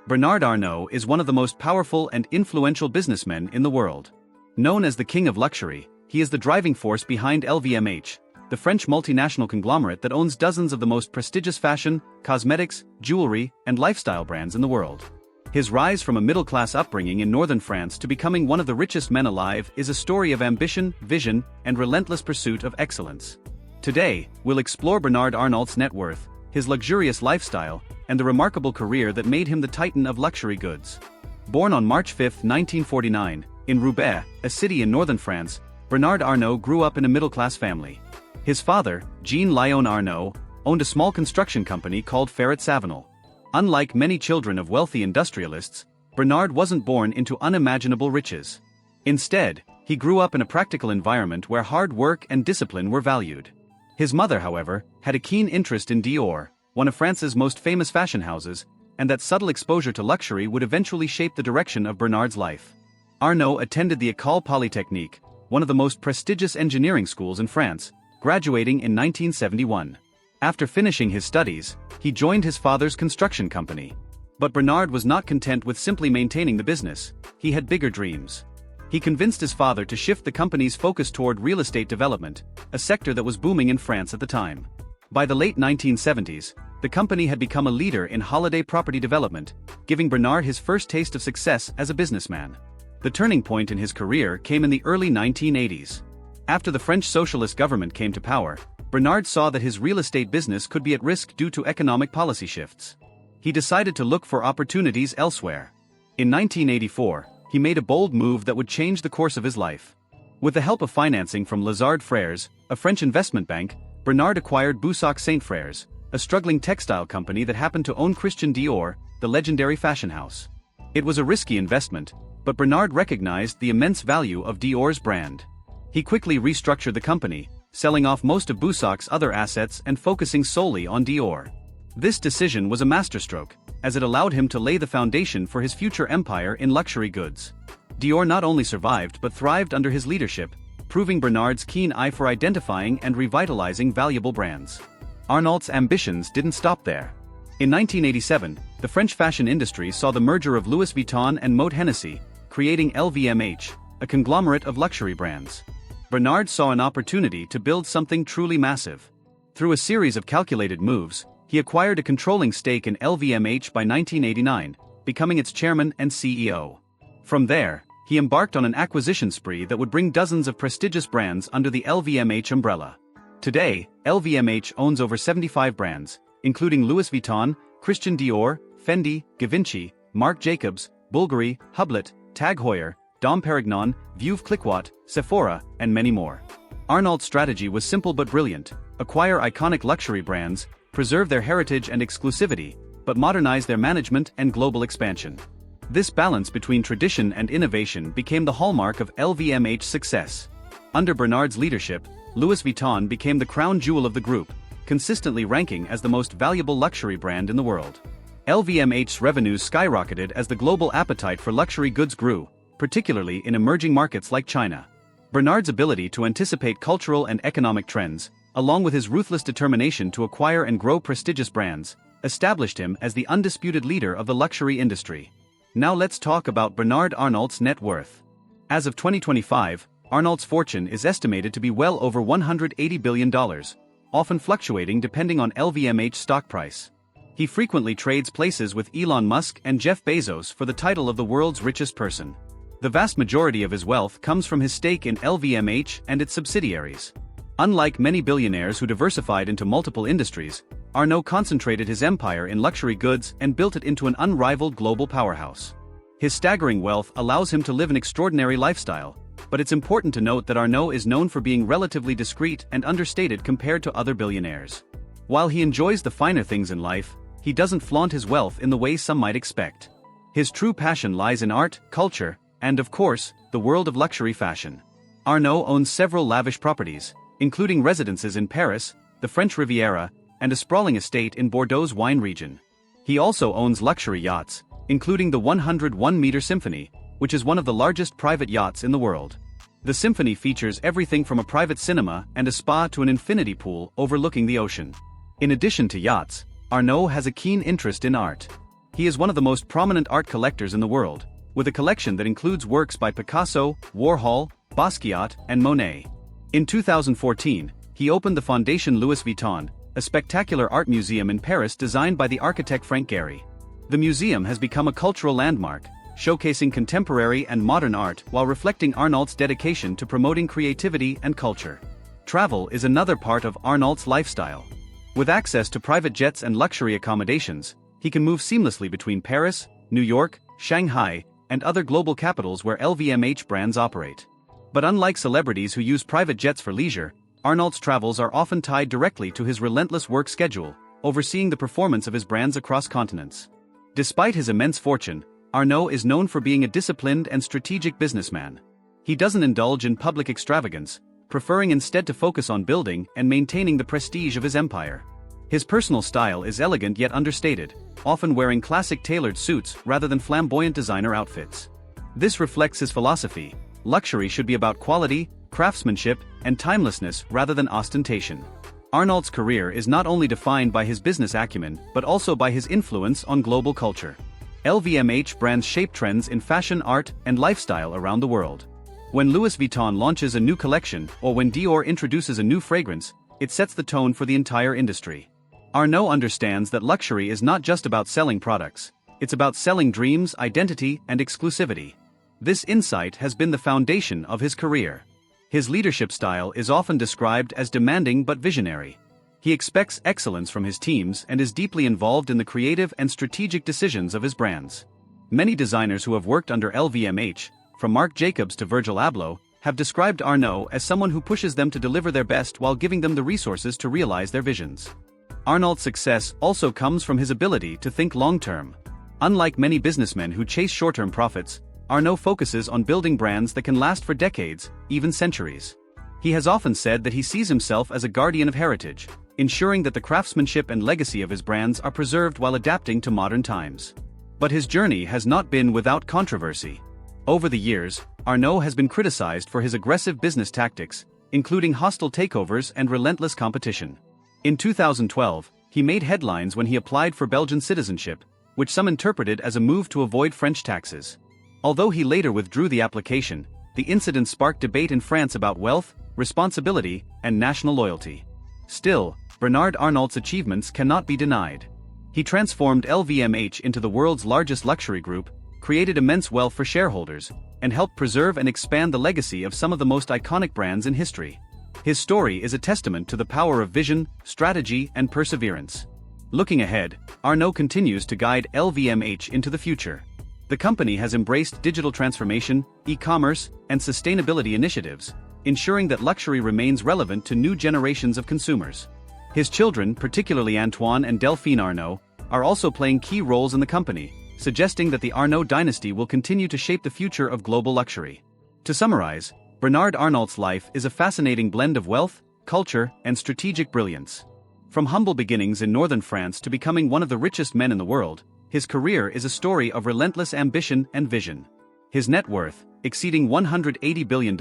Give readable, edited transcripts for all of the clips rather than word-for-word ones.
Bernard Arnault is one of the most powerful and influential businessmen in the world. Known as the king of luxury, he is the driving force behind LVMH, the French multinational conglomerate that owns dozens of the most prestigious fashion, cosmetics, jewelry, and lifestyle brands in the world. His rise from a middle-class upbringing in northern France to becoming one of the richest men alive is a story of ambition, vision, and relentless pursuit of excellence. Today, we'll explore Bernard Arnault's net worth, his luxurious lifestyle, and the remarkable career that made him the titan of luxury goods. Born on March 5, 1949, in Roubaix, a city in northern France, Bernard Arnault grew up in a middle-class family. His father, Jean-Léon Arnault, owned a small construction company called Ferret-Savenol. Unlike many children of wealthy industrialists, Bernard wasn't born into unimaginable riches. Instead, he grew up in a practical environment where hard work and discipline were valued. His mother, however, had a keen interest in Dior, one of France's most famous fashion houses, and that subtle exposure to luxury would eventually shape the direction of Bernard's life. Arnault attended the École Polytechnique, one of the most prestigious engineering schools in France, graduating in 1971. After finishing his studies, he joined his father's construction company. But Bernard was not content with simply maintaining the business. He had bigger dreams. He convinced his father to shift the company's focus toward real estate development, a sector that was booming in France at the time. By the late 1970s, the company had become a leader in holiday property development, giving Bernard his first taste of success as a businessman. The turning point in his career came in the early 1980s. After the French socialist government came to power, Bernard saw that his real estate business could be at risk due to economic policy shifts. He decided to look for opportunities elsewhere. In 1984, he made a bold move that would change the course of his life. With the help of financing from Lazard Frères, a French investment bank, Bernard acquired Boussac Saint Frères, a struggling textile company that happened to own Christian Dior, the legendary fashion house. It was a risky investment, but Bernard recognized the immense value of Dior's brand. He quickly restructured the company, selling off most of Boussac's other assets and focusing solely on Dior. This decision was a masterstroke, as it allowed him to lay the foundation for his future empire in luxury goods. Dior not only survived but thrived under his leadership, proving Bernard's keen eye for identifying and revitalizing valuable brands. Arnault's ambitions didn't stop there. In 1987, the French fashion industry saw the merger of Louis Vuitton and Moët Hennessy, creating LVMH, a conglomerate of luxury brands. Bernard saw an opportunity to build something truly massive. Through a series of calculated moves, he acquired a controlling stake in LVMH by 1989, becoming its chairman and CEO. From there, he embarked on an acquisition spree that would bring dozens of prestigious brands under the LVMH umbrella. Today, LVMH owns over 75 brands, including Louis Vuitton, Christian Dior, Fendi, Givenchy, Marc Jacobs, Bulgari, Hublot, Tag Heuer, Dom Perignon, Veuve Clicquot, Sephora, and many more. Arnault's strategy was simple but brilliant: acquire iconic luxury brands, preserve their heritage and exclusivity, but modernize their management and global expansion. This balance between tradition and innovation became the hallmark of LVMH's success. Under Bernard's leadership, Louis Vuitton became the crown jewel of the group, consistently ranking as the most valuable luxury brand in the world. LVMH's revenues skyrocketed as the global appetite for luxury goods grew, particularly in emerging markets like China. Bernard's ability to anticipate cultural and economic trends, along with his ruthless determination to acquire and grow prestigious brands, established him as the undisputed leader of the luxury industry. Now let's talk about Bernard Arnault's net worth. As of 2025, Arnault's fortune is estimated to be well over $180 billion, often fluctuating depending on LVMH's stock price. He frequently trades places with Elon Musk and Jeff Bezos for the title of the world's richest person. The vast majority of his wealth comes from his stake in LVMH and its subsidiaries. Unlike many billionaires who diversified into multiple industries, Arnault concentrated his empire in luxury goods and built it into an unrivaled global powerhouse. His staggering wealth allows him to live an extraordinary lifestyle, but it's important to note that Arnault is known for being relatively discreet and understated compared to other billionaires. While he enjoys the finer things in life, he doesn't flaunt his wealth in the way some might expect. His true passion lies in art, culture, and of course, the world of luxury fashion. Arnault owns several lavish properties, including residences in Paris, the French Riviera, and a sprawling estate in Bordeaux's wine region. He also owns luxury yachts, including the 101-meter Symphony, which is one of the largest private yachts in the world. The Symphony features everything from a private cinema and a spa to an infinity pool overlooking the ocean. In addition to yachts, Arnault has a keen interest in art. He is one of the most prominent art collectors in the world, with a collection that includes works by Picasso, Warhol, Basquiat, and Monet. In 2014, he opened the Fondation Louis Vuitton, a spectacular art museum in Paris designed by the architect Frank Gehry. The museum has become a cultural landmark, showcasing contemporary and modern art while reflecting Arnault's dedication to promoting creativity and culture. Travel is another part of Arnault's lifestyle. With access to private jets and luxury accommodations, he can move seamlessly between Paris, New York, Shanghai, and other global capitals where LVMH brands operate. But unlike celebrities who use private jets for leisure, Arnault's travels are often tied directly to his relentless work schedule, overseeing the performance of his brands across continents. Despite his immense fortune, Arnault is known for being a disciplined and strategic businessman. He doesn't indulge in public extravagance, preferring instead to focus on building and maintaining the prestige of his empire. His personal style is elegant yet understated, often wearing classic tailored suits rather than flamboyant designer outfits. This reflects his philosophy: luxury should be about quality, craftsmanship, and timelessness rather than ostentation. Arnault's career is not only defined by his business acumen but also by his influence on global culture. LVMH brands shape trends in fashion, art, and lifestyle around the world. When Louis Vuitton launches a new collection or when Dior introduces a new fragrance, it sets the tone for the entire industry. Arnault understands that luxury is not just about selling products, it's about selling dreams, identity, and exclusivity. This insight has been the foundation of his career. His leadership style is often described as demanding but visionary. He expects excellence from his teams and is deeply involved in the creative and strategic decisions of his brands. Many designers who have worked under LVMH, from Marc Jacobs to Virgil Abloh, have described Arnault as someone who pushes them to deliver their best while giving them the resources to realize their visions. Arnault's success also comes from his ability to think long-term. Unlike many businessmen who chase short-term profits, Arnault focuses on building brands that can last for decades, even centuries. He has often said that he sees himself as a guardian of heritage, ensuring that the craftsmanship and legacy of his brands are preserved while adapting to modern times. But his journey has not been without controversy. Over the years, Arnault has been criticized for his aggressive business tactics, including hostile takeovers and relentless competition. In 2012, he made headlines when he applied for Belgian citizenship, which some interpreted as a move to avoid French taxes. Although he later withdrew the application, the incident sparked debate in France about wealth, responsibility, and national loyalty. Still, Bernard Arnault's achievements cannot be denied. He transformed LVMH into the world's largest luxury group, created immense wealth for shareholders, and helped preserve and expand the legacy of some of the most iconic brands in history. His story is a testament to the power of vision, strategy, and perseverance. Looking ahead, Arnault continues to guide LVMH into the future. The company has embraced digital transformation, e-commerce, and sustainability initiatives, ensuring that luxury remains relevant to new generations of consumers. His children, particularly Antoine and Delphine Arnault, are also playing key roles in the company, suggesting that the Arnault dynasty will continue to shape the future of global luxury. To summarize, Bernard Arnault's life is a fascinating blend of wealth, culture, and strategic brilliance. From humble beginnings in northern France to becoming one of the richest men in the world, his career is a story of relentless ambition and vision. His net worth, exceeding $180 billion,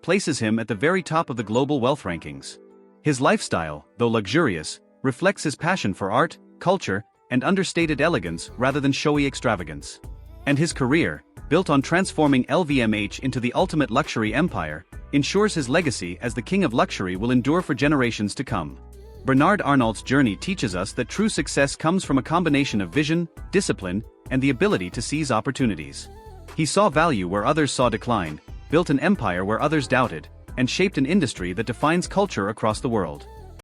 places him at the very top of the global wealth rankings. His lifestyle, though luxurious, reflects his passion for art, culture, and understated elegance rather than showy extravagance. And his career, built on transforming LVMH into the ultimate luxury empire, ensures his legacy as the king of luxury will endure for generations to come. Bernard Arnault's journey teaches us that true success comes from a combination of vision, discipline, and the ability to seize opportunities. He saw value where others saw decline, built an empire where others doubted, and shaped an industry that defines culture across the world.